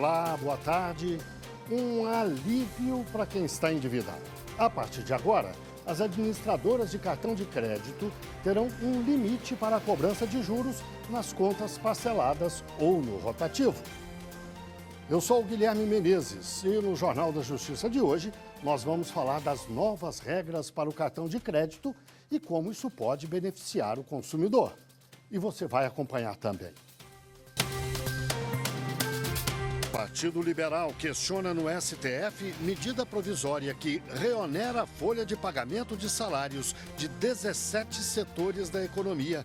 Olá, boa tarde. Um alívio para quem está endividado. A partir de agora, as administradoras de cartão de crédito terão um limite para a cobrança de juros nas contas parceladas ou no rotativo. Eu sou o Guilherme Menezes e no Jornal da Justiça de hoje nós vamos falar das novas regras para o cartão de crédito e como isso pode beneficiar o consumidor. E você vai acompanhar também. O Partido Liberal questiona no STF medida provisória que reonera a folha de pagamento de salários de 17 setores da economia.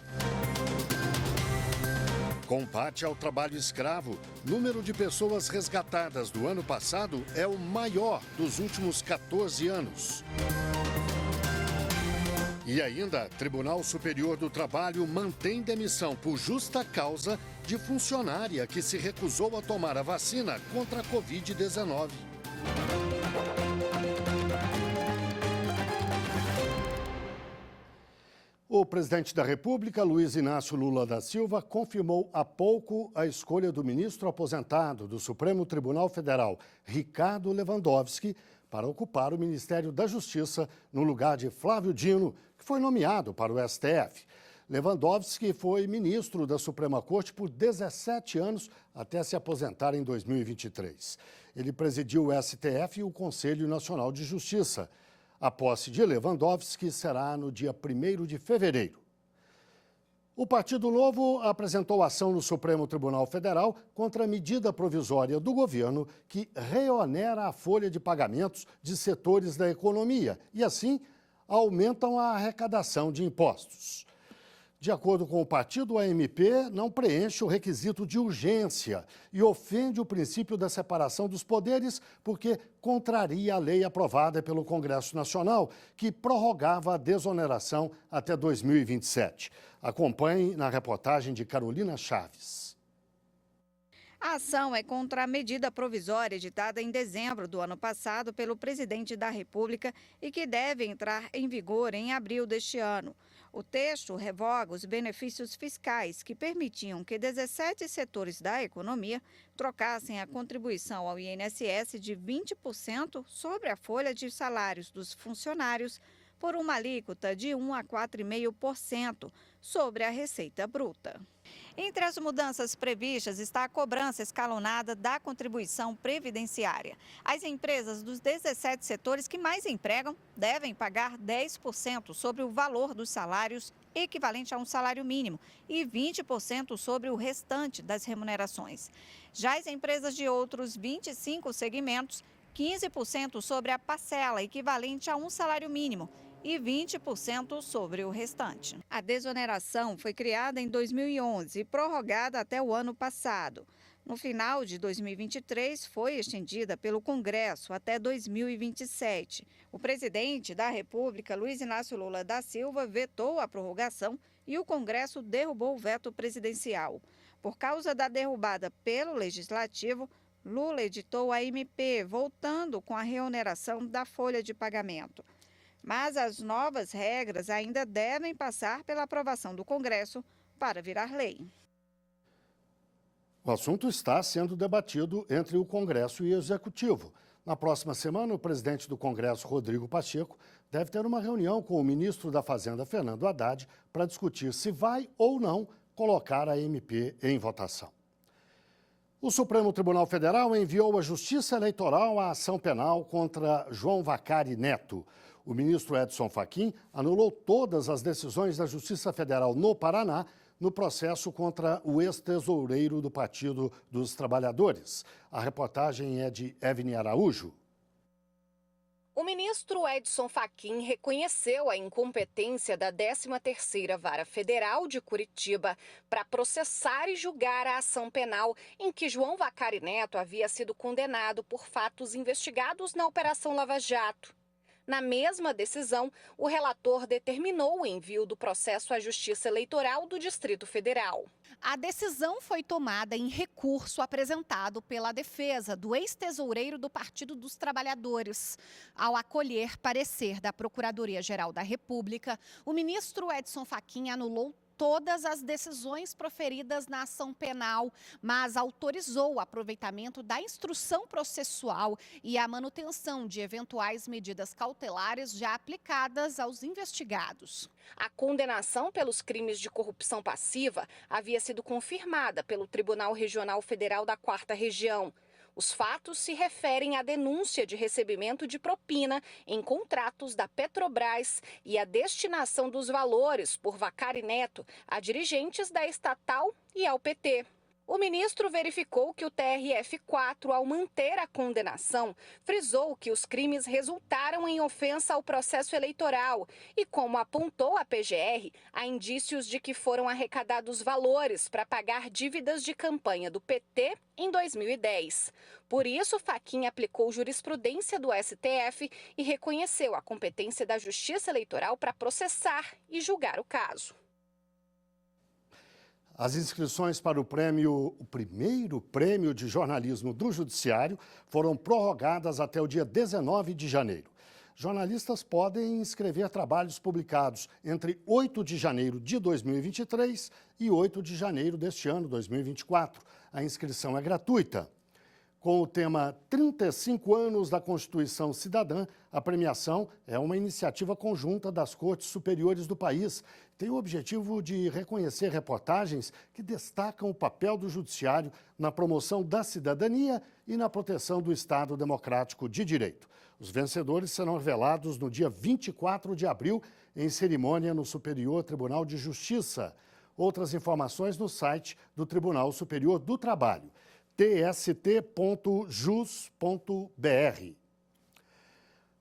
Combate ao trabalho escravo. Número de pessoas resgatadas do ano passado é o maior dos últimos 14 anos. E ainda, Tribunal Superior do Trabalho mantém demissão por justa causa de funcionária que se recusou a tomar a vacina contra a Covid-19. O presidente da República, Luiz Inácio Lula da Silva, confirmou há pouco a escolha do ministro aposentado do Supremo Tribunal Federal, Ricardo Lewandowski, para ocupar o Ministério da Justiça no lugar de Flávio Dino, que foi nomeado para o STF. Lewandowski foi ministro da Suprema Corte por 17 anos até se aposentar em 2023. Ele presidiu o STF e o Conselho Nacional de Justiça. A posse de Lewandowski será no dia 1º de fevereiro. O Partido Novo apresentou ação no Supremo Tribunal Federal contra a medida provisória do governo que reonera a folha de pagamentos de setores da economia e, assim, aumentam a arrecadação de impostos. De acordo com o partido, a MP não preenche o requisito de urgência e ofende o princípio da separação dos poderes porque contraria a lei aprovada pelo Congresso Nacional, que prorrogava a desoneração até 2027. Acompanhe na reportagem de Carolina Chaves. A ação é contra a medida provisória editada em dezembro do ano passado pelo presidente da República e que deve entrar em vigor em abril deste ano. O texto revoga os benefícios fiscais que permitiam que 17 setores da economia trocassem a contribuição ao INSS de 20% sobre a folha de salários dos funcionários por uma alíquota de 1 a 4,5% sobre a receita bruta. Entre as mudanças previstas está a cobrança escalonada da contribuição previdenciária. As empresas dos 17 setores que mais empregam devem pagar 10% sobre o valor dos salários, equivalente a um salário mínimo, e 20% sobre o restante das remunerações. Já as empresas de outros 25 segmentos, 15% sobre a parcela, equivalente a um salário mínimo, e 20% sobre o restante. A desoneração foi criada em 2011 e prorrogada até o ano passado. No final de 2023, foi estendida pelo Congresso até 2027. O presidente da República, Luiz Inácio Lula da Silva, vetou a prorrogação e o Congresso derrubou o veto presidencial. Por causa da derrubada pelo Legislativo, Lula editou a MP, voltando com a reoneração da folha de pagamento. Mas as novas regras ainda devem passar pela aprovação do Congresso para virar lei. O assunto está sendo debatido entre o Congresso e o Executivo. Na próxima semana, o presidente do Congresso, Rodrigo Pacheco, deve ter uma reunião com o ministro da Fazenda, Fernando Haddad, para discutir se vai ou não colocar a MP em votação. O Supremo Tribunal Federal enviou à Justiça Eleitoral a ação penal contra João Vacari Neto. O ministro Edson Fachin anulou todas as decisões da Justiça Federal no Paraná no processo contra o ex-tesoureiro do Partido dos Trabalhadores. A reportagem é de Evne Araújo. O ministro Edson Fachin reconheceu a incompetência da 13ª Vara Federal de Curitiba para processar e julgar a ação penal em que João Vacari Neto havia sido condenado por fatos investigados na Operação Lava Jato. Na mesma decisão, o relator determinou o envio do processo à Justiça Eleitoral do Distrito Federal. A decisão foi tomada em recurso apresentado pela defesa do ex-tesoureiro do Partido dos Trabalhadores. Ao acolher parecer da Procuradoria-Geral da República, o ministro Edson Fachin anulou todas as decisões proferidas na ação penal, mas autorizou o aproveitamento da instrução processual e a manutenção de eventuais medidas cautelares já aplicadas aos investigados. A condenação pelos crimes de corrupção passiva havia sido confirmada pelo Tribunal Regional Federal da 4ª Região. Os fatos se referem à denúncia de recebimento de propina em contratos da Petrobras e à destinação dos valores por Vacari Neto a dirigentes da estatal e ao PT. O ministro verificou que o TRF4, ao manter a condenação, frisou que os crimes resultaram em ofensa ao processo eleitoral e, como apontou a PGR, há indícios de que foram arrecadados valores para pagar dívidas de campanha do PT em 2010. Por isso, Fachin aplicou jurisprudência do STF e reconheceu a competência da Justiça Eleitoral para processar e julgar o caso. As inscrições para o primeiro prêmio de jornalismo do Judiciário foram prorrogadas até o dia 19 de janeiro. Jornalistas podem inscrever trabalhos publicados entre 8 de janeiro de 2023 e 8 de janeiro deste ano, 2024. A inscrição é gratuita. Com o tema 35 anos da Constituição Cidadã, a premiação é uma iniciativa conjunta das Cortes Superiores do país. Tem o objetivo de reconhecer reportagens que destacam o papel do Judiciário na promoção da cidadania e na proteção do Estado Democrático de Direito. Os vencedores serão revelados no dia 24 de abril, em cerimônia no Superior Tribunal de Justiça. Outras informações no site do Tribunal Superior do Trabalho, tst.jus.br.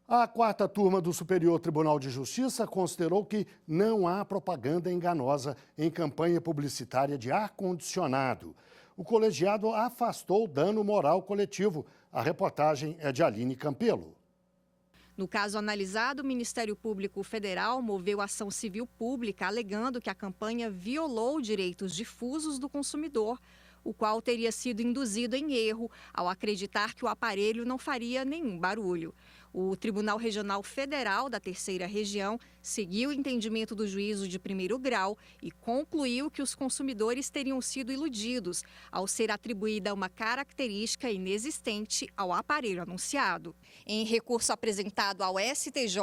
A 4ª turma do Superior Tribunal de Justiça considerou que não há propaganda enganosa em campanha publicitária de ar-condicionado. O colegiado afastou o dano moral coletivo. A reportagem é de Aline Campelo. No caso analisado, o Ministério Público Federal moveu ação civil pública alegando que a campanha violou direitos difusos do consumidor, o qual teria sido induzido em erro ao acreditar que o aparelho não faria nenhum barulho. O Tribunal Regional Federal da 3ª Região seguiu o entendimento do juízo de primeiro grau e concluiu que os consumidores teriam sido iludidos ao ser atribuída uma característica inexistente ao aparelho anunciado. Em recurso apresentado ao STJ,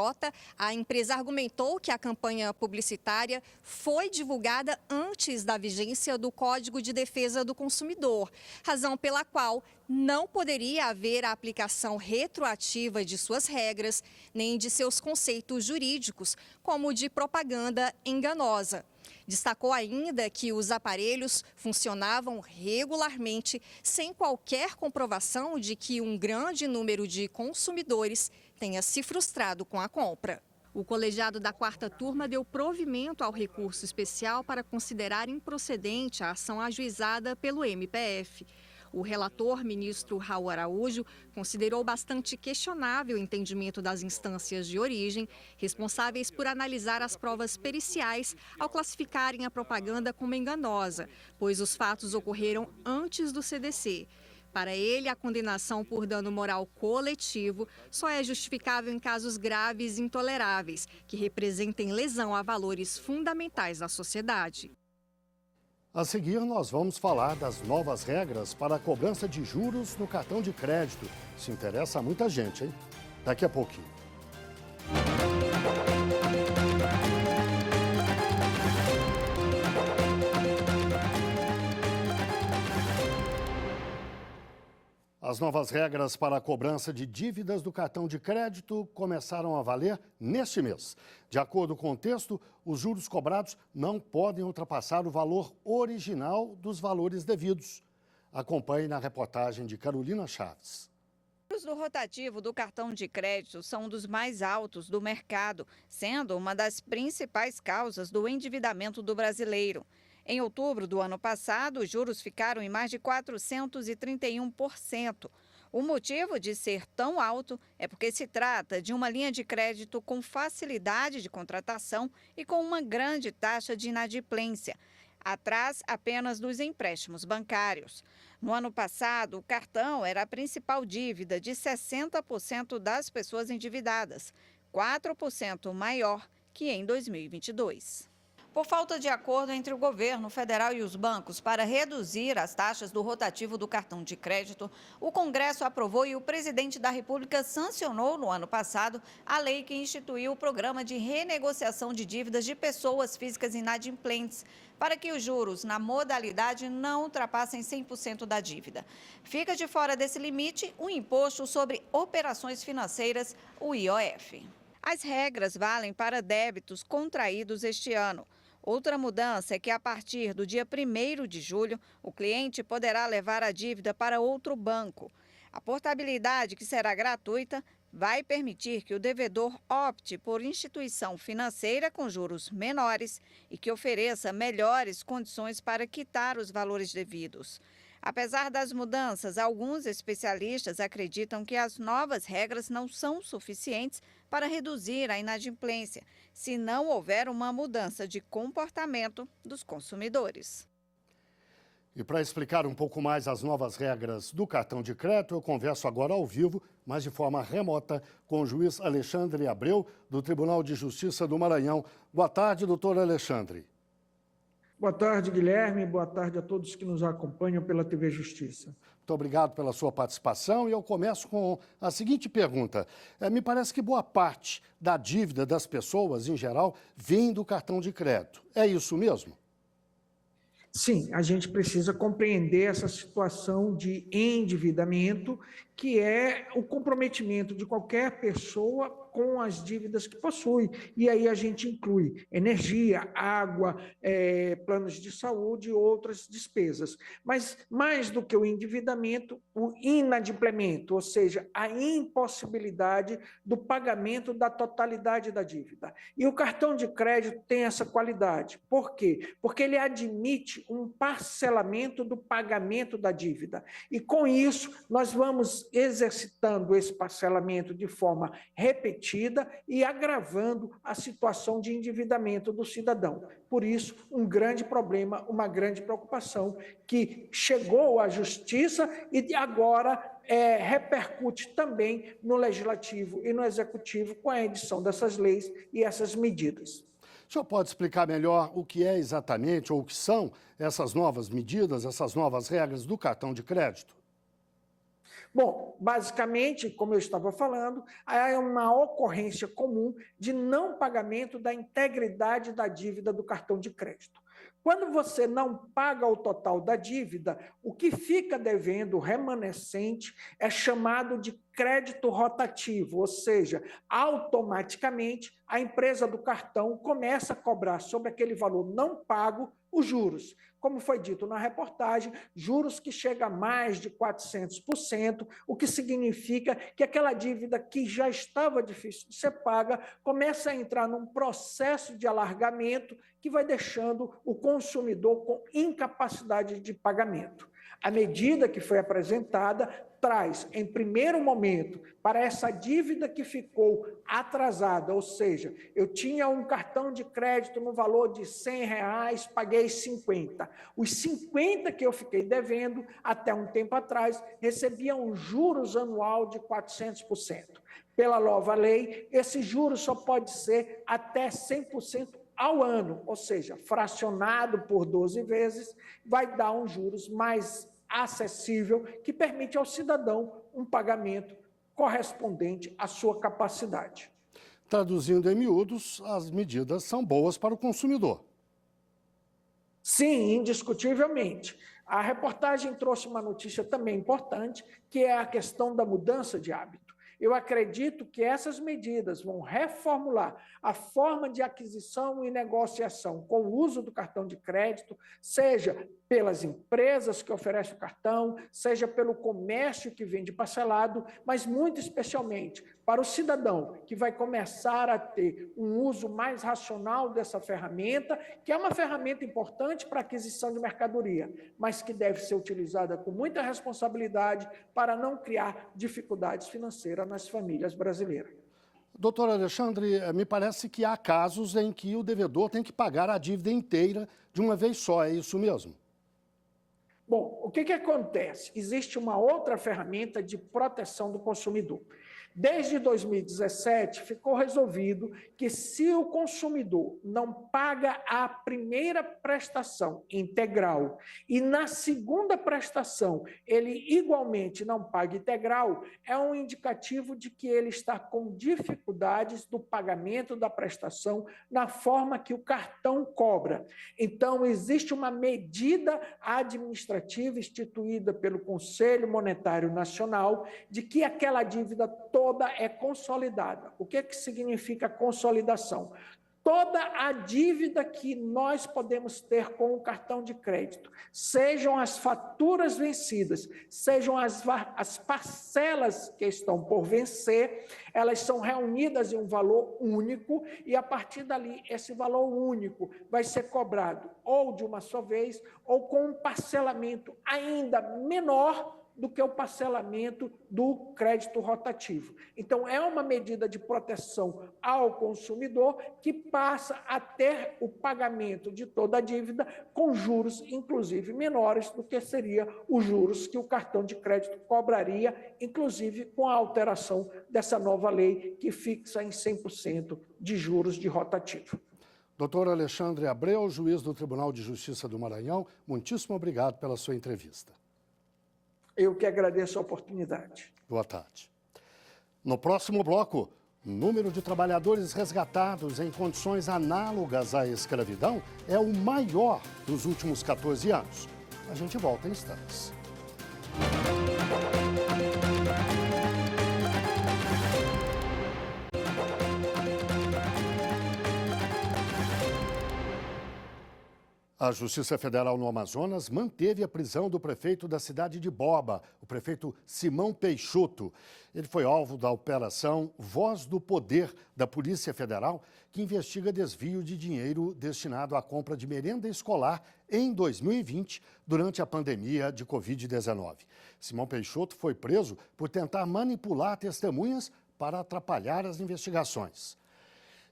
a empresa argumentou que a campanha publicitária foi divulgada antes da vigência do Código de Defesa do Consumidor, razão pela qual não poderia haver a aplicação retroativa de suas regras, nem de seus conceitos jurídicos, como o de propaganda enganosa. Destacou ainda que os aparelhos funcionavam regularmente, sem qualquer comprovação de que um grande número de consumidores tenha se frustrado com a compra. O colegiado da 4ª turma deu provimento ao recurso especial para considerar improcedente a ação ajuizada pelo MPF. O relator, ministro Raul Araújo, considerou bastante questionável o entendimento das instâncias de origem, responsáveis por analisar as provas periciais ao classificarem a propaganda como enganosa, pois os fatos ocorreram antes do CDC. Para ele, a condenação por dano moral coletivo só é justificável em casos graves e intoleráveis, que representem lesão a valores fundamentais da sociedade. A seguir, nós vamos falar das novas regras para a cobrança de juros no cartão de crédito. Isso interessa a muita gente, hein? Daqui a pouquinho. As novas regras para a cobrança de dívidas do cartão de crédito começaram a valer neste mês. De acordo com o texto, os juros cobrados não podem ultrapassar o valor original dos valores devidos. Acompanhe na reportagem de Carolina Chaves. Os juros do rotativo do cartão de crédito são um dos mais altos do mercado, sendo uma das principais causas do endividamento do brasileiro. Em outubro do ano passado, os juros ficaram em mais de 431%. O motivo de ser tão alto é porque se trata de uma linha de crédito com facilidade de contratação e com uma grande taxa de inadimplência, atrás apenas dos empréstimos bancários. No ano passado, o cartão era a principal dívida de 60% das pessoas endividadas, 4% maior que em 2022. Por falta de acordo entre o governo federal e os bancos para reduzir as taxas do rotativo do cartão de crédito, o Congresso aprovou e o presidente da República sancionou no ano passado a lei que instituiu o programa de renegociação de dívidas de pessoas físicas inadimplentes, para que os juros na modalidade não ultrapassem 100% da dívida. Fica de fora desse limite o imposto sobre operações financeiras, o IOF. As regras valem para débitos contraídos este ano. Outra mudança é que, a partir do dia 1º de julho, o cliente poderá levar a dívida para outro banco. A portabilidade, que será gratuita, vai permitir que o devedor opte por instituição financeira com juros menores e que ofereça melhores condições para quitar os valores devidos. Apesar das mudanças, alguns especialistas acreditam que as novas regras não são suficientes para reduzir a inadimplência, se não houver uma mudança de comportamento dos consumidores. E para explicar um pouco mais as novas regras do cartão de crédito, eu converso agora ao vivo, mas de forma remota, com o juiz Alexandre Abreu, do Tribunal de Justiça do Maranhão. Boa tarde, doutor Alexandre. Boa tarde, Guilherme. Boa tarde a todos que nos acompanham pela TV Justiça. Muito obrigado pela sua participação e eu começo com a seguinte pergunta. Me parece que boa parte da dívida das pessoas, em geral, vem do cartão de crédito. É isso mesmo? Sim, a gente precisa compreender essa situação de endividamento, que é o comprometimento de qualquer pessoa com as dívidas que possui. E aí a gente inclui energia, água, planos de saúde e outras despesas. Mas mais do que o endividamento, o inadimplemento, ou seja, a impossibilidade do pagamento da totalidade da dívida. E o cartão de crédito tem essa qualidade. Por quê? Porque ele admite um parcelamento do pagamento da dívida. E com isso, nós vamos exercitando esse parcelamento de forma repetida e agravando a situação de endividamento do cidadão. Por isso, um grande problema, uma grande preocupação que chegou à Justiça e agora repercute também no Legislativo e no Executivo com a edição dessas leis e essas medidas. O senhor pode explicar melhor o que é exatamente ou o que são essas novas medidas, essas novas regras do cartão de crédito? Bom, basicamente, como eu estava falando, é uma ocorrência comum de não pagamento da integridade da dívida do cartão de crédito. Quando você não paga o total da dívida, o que fica devendo, remanescente, é chamado de crédito rotativo, ou seja, automaticamente a empresa do cartão começa a cobrar sobre aquele valor não pago os juros. Como foi dito na reportagem, juros que chegam a mais de 400%, o que significa que aquela dívida que já estava difícil de ser paga começa a entrar num processo de alargamento que vai deixando o consumidor com incapacidade de pagamento. A medida que foi apresentada traz, em primeiro momento, para essa dívida que ficou atrasada, ou seja, eu tinha um cartão de crédito no valor de R$100, paguei 50. Os 50 que eu fiquei devendo, até um tempo atrás, recebiam um juros anual de 400%. Pela nova lei, esse juros só pode ser até 100% ao ano, ou seja, fracionado por 12 vezes, vai dar um juros mais acessível, que permite ao cidadão um pagamento correspondente à sua capacidade. Traduzindo em miúdos, as medidas são boas para o consumidor. Sim, indiscutivelmente. A reportagem trouxe uma notícia também importante, que é a questão da mudança de hábito. Eu acredito que essas medidas vão reformular a forma de aquisição e negociação com o uso do cartão de crédito, seja pelas empresas que oferecem o cartão, seja pelo comércio que vende parcelado, mas muito especialmente para o cidadão que vai começar a ter um uso mais racional dessa ferramenta, que é uma ferramenta importante para a aquisição de mercadoria, mas que deve ser utilizada com muita responsabilidade para não criar dificuldades financeiras nas famílias brasileiras. Doutor Alexandre, me parece que há casos em que o devedor tem que pagar a dívida inteira de uma vez só, é isso mesmo? Bom, o que acontece? Existe uma outra ferramenta de proteção do consumidor. Desde 2017, ficou resolvido que se o consumidor não paga a primeira prestação integral e na segunda prestação ele igualmente não paga integral, é um indicativo de que ele está com dificuldades do pagamento da prestação na forma que o cartão cobra. Então, existe uma medida administrativa instituída pelo Conselho Monetário Nacional de que aquela dívida toda é consolidada. O que significa consolidação? Toda a dívida que nós podemos ter com o cartão de crédito, sejam as faturas vencidas, sejam as parcelas que estão por vencer, elas são reunidas em um valor único e, a partir dali, esse valor único vai ser cobrado ou de uma só vez ou com um parcelamento ainda menor do que o parcelamento do crédito rotativo. Então, é uma medida de proteção ao consumidor que passa a ter o pagamento de toda a dívida com juros, inclusive, menores do que seria os juros que o cartão de crédito cobraria, inclusive com a alteração dessa nova lei que fixa em 100% de juros de rotativo. Doutor Alexandre Abreu, juiz do Tribunal de Justiça do Maranhão, muitíssimo obrigado pela sua entrevista. Eu que agradeço a oportunidade. Boa tarde. No próximo bloco, o número de trabalhadores resgatados em condições análogas à escravidão é o maior dos últimos 14 anos. A gente volta em instantes. A Justiça Federal no Amazonas manteve a prisão do prefeito da cidade de Boba, o prefeito Simão Peixoto. Ele foi alvo da operação Voz do Poder da Polícia Federal, que investiga desvio de dinheiro destinado à compra de merenda escolar em 2020, durante a pandemia de Covid-19. Simão Peixoto foi preso por tentar manipular testemunhas para atrapalhar as investigações.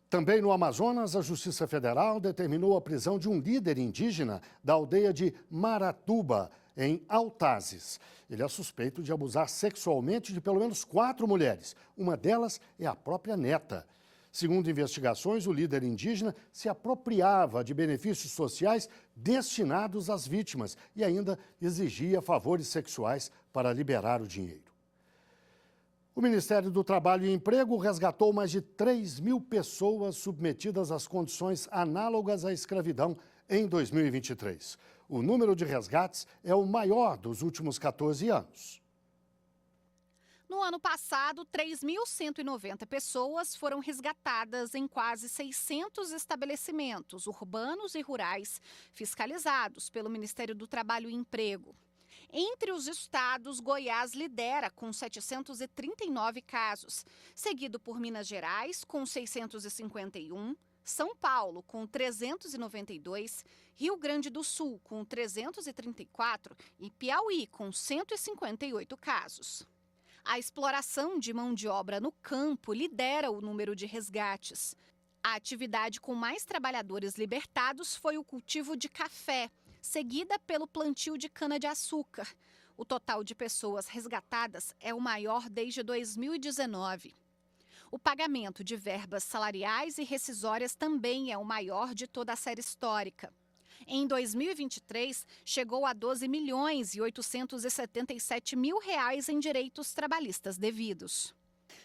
Também no Amazonas, a Justiça Federal determinou a prisão de um líder indígena da aldeia de Maratuba, em Altazes. Ele é suspeito de abusar sexualmente de pelo menos 4 mulheres. Uma delas é a própria neta. Segundo investigações, o líder indígena se apropriava de benefícios sociais destinados às vítimas e ainda exigia favores sexuais para liberar o dinheiro. O Ministério do Trabalho e Emprego resgatou mais de 3.000 pessoas submetidas às condições análogas à escravidão em 2023. O número de resgates é o maior dos últimos 14 anos. No ano passado, 3.190 pessoas foram resgatadas em quase 600 estabelecimentos urbanos e rurais fiscalizados pelo Ministério do Trabalho e Emprego. Entre os estados, Goiás lidera com 739 casos, seguido por Minas Gerais com 651, São Paulo com 392, Rio Grande do Sul com 334 e Piauí com 158 casos. A exploração de mão de obra no campo lidera o número de resgates. A atividade com mais trabalhadores libertados foi o cultivo de café, seguida pelo plantio de cana-de-açúcar. O total de pessoas resgatadas é o maior desde 2019. O pagamento de verbas salariais e rescisórias também é o maior de toda a série histórica. Em 2023, chegou a 12.877.000 reais em direitos trabalhistas devidos.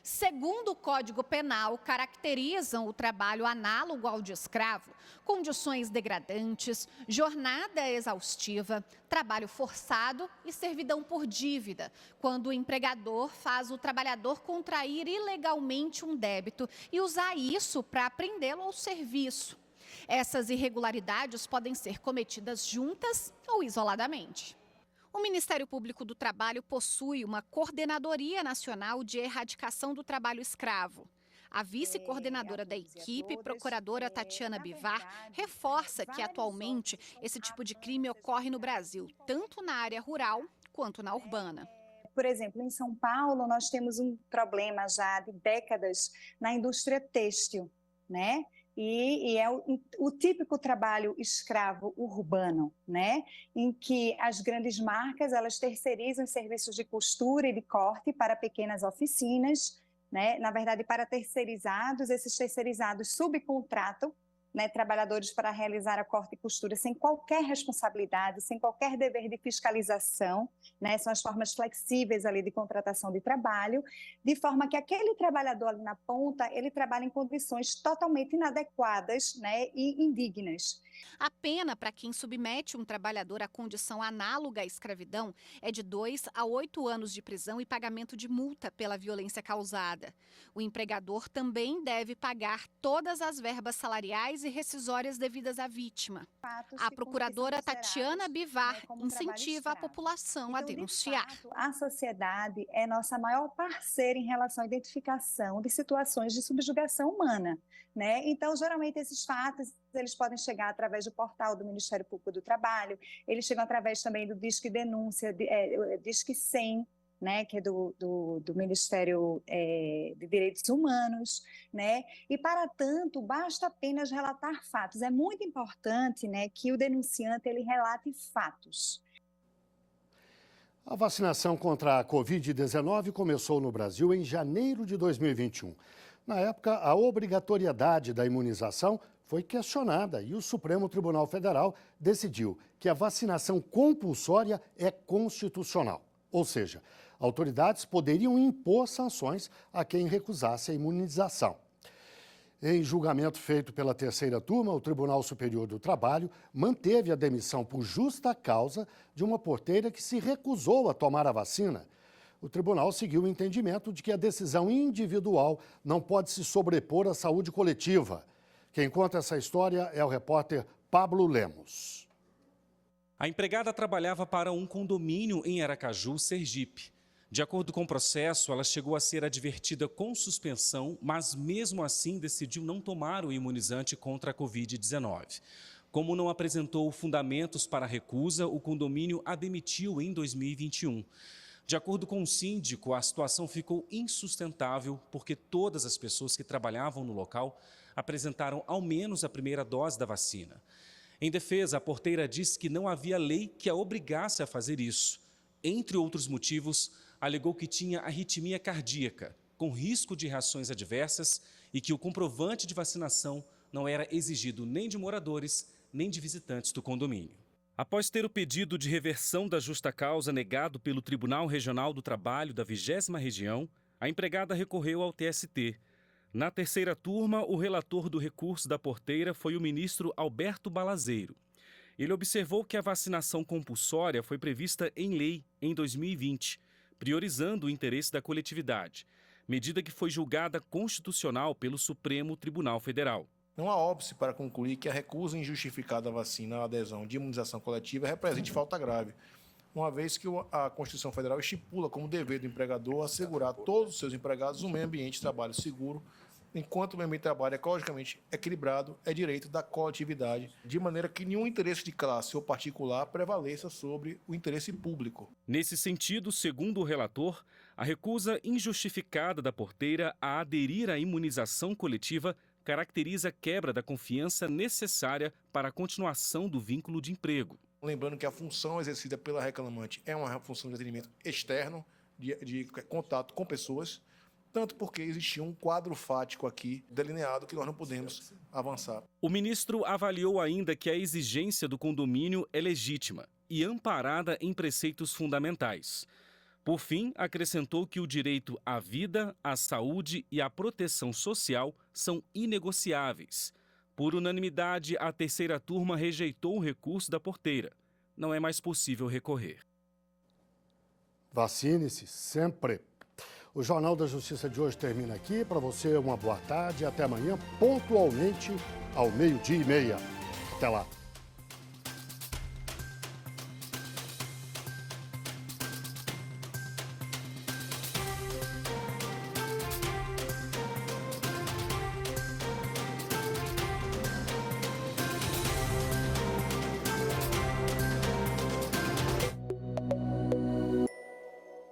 Segundo o Código Penal, caracterizam o trabalho análogo ao de escravo, condições degradantes, jornada exaustiva, trabalho forçado e servidão por dívida, quando o empregador faz o trabalhador contrair ilegalmente um débito e usar isso para prendê-lo ao serviço. Essas irregularidades podem ser cometidas juntas ou isoladamente. O Ministério Público do Trabalho possui uma Coordenadoria Nacional de Erradicação do Trabalho Escravo. A vice-coordenadora da equipe, procuradora Tatiana Bivar, reforça que atualmente esse tipo de crime ocorre no Brasil, tanto na área rural quanto na urbana. Por exemplo, em São Paulo, nós temos um problema já de décadas na indústria têxtil, né? E é o típico trabalho escravo urbano, né? Em que as grandes marcas elas terceirizam serviços de costura e de corte para pequenas oficinas né? Na verdade, para terceirizados, esses terceirizados subcontratam, né, trabalhadores para realizar a corte e costura sem qualquer responsabilidade, sem qualquer dever de fiscalização, né, são as formas flexíveis ali de contratação de trabalho, de forma que aquele trabalhador ali na ponta, ele trabalha em condições totalmente inadequadas, né, e indignas. A pena para quem submete um trabalhador à condição análoga à escravidão é de 2 a 8 anos de prisão e pagamento de multa pela violência causada. O empregador também deve pagar todas as verbas salariais e rescisórias devidas à vítima. A procuradora Tatiana Bivar incentiva a população a denunciar. De fato, a sociedade é nossa maior parceira em relação à identificação de situações de subjugação humana, né? Então, geralmente, esses fatos eles podem chegar através do portal do Ministério Público do Trabalho, eles chegam através também do Disque Denúncia, Disque 100, né, que é do Ministério de Direitos Humanos, né? E, para tanto, basta apenas relatar fatos. É muito importante, né, que o denunciante ele relate fatos. A vacinação contra a Covid-19 começou no Brasil em janeiro de 2021. Na época, a obrigatoriedade da imunização foi questionada e o Supremo Tribunal Federal decidiu que a vacinação compulsória é constitucional. Ou seja, autoridades poderiam impor sanções a quem recusasse a imunização. Em julgamento feito pela terceira turma, o Tribunal Superior do Trabalho manteve a demissão por justa causa de uma porteira que se recusou a tomar a vacina. O tribunal seguiu o entendimento de que a decisão individual não pode se sobrepor à saúde coletiva. Quem conta essa história é o repórter Pablo Lemos. A empregada trabalhava para um condomínio em Aracaju, Sergipe. De acordo com o processo, ela chegou a ser advertida com suspensão, mas mesmo assim decidiu não tomar o imunizante contra a Covid-19. Como não apresentou fundamentos para a recusa, o condomínio a demitiu em 2021. De acordo com o síndico, a situação ficou insustentável porque todas as pessoas que trabalhavam no local apresentaram ao menos a primeira dose da vacina. Em defesa, a porteira disse que não havia lei que a obrigasse a fazer isso. Entre outros motivos, alegou que tinha arritmia cardíaca, com risco de reações adversas e que o comprovante de vacinação não era exigido nem de moradores, nem de visitantes do condomínio. Após ter o pedido de reversão da justa causa negado pelo Tribunal Regional do Trabalho da 20ª Região, a empregada recorreu ao TST. Na terceira turma, o relator do recurso da porteira foi o ministro Alberto Balazeiro. Ele observou que a vacinação compulsória foi prevista em lei em 2020, priorizando o interesse da coletividade, medida que foi julgada constitucional pelo Supremo Tribunal Federal. Não há óbice para concluir que a recusa injustificada à vacina à adesão de imunização coletiva represente falta grave, uma vez que a Constituição Federal estipula como dever do empregador assegurar a todos os seus empregados um meio ambiente de trabalho seguro, enquanto o meio ambiente de trabalho ecologicamente equilibrado é direito da coletividade, de maneira que nenhum interesse de classe ou particular prevaleça sobre o interesse público. Nesse sentido, segundo o relator, a recusa injustificada da porteira a aderir à imunização coletiva caracteriza a quebra da confiança necessária para a continuação do vínculo de emprego. Lembrando que a função exercida pela reclamante é uma função de atendimento externo, de contato com pessoas, tanto porque existia um quadro fático aqui delineado que nós não podemos avançar. O ministro avaliou ainda que a exigência do condomínio é legítima e amparada em preceitos fundamentais. Por fim, acrescentou que o direito à vida, à saúde e à proteção social são inegociáveis. Por unanimidade, a terceira turma rejeitou o recurso da porteira. Não é mais possível recorrer. Vacine-se sempre. O Jornal da Justiça de hoje termina aqui. Para você, uma boa tarde e até amanhã, pontualmente ao 12:30. Até lá.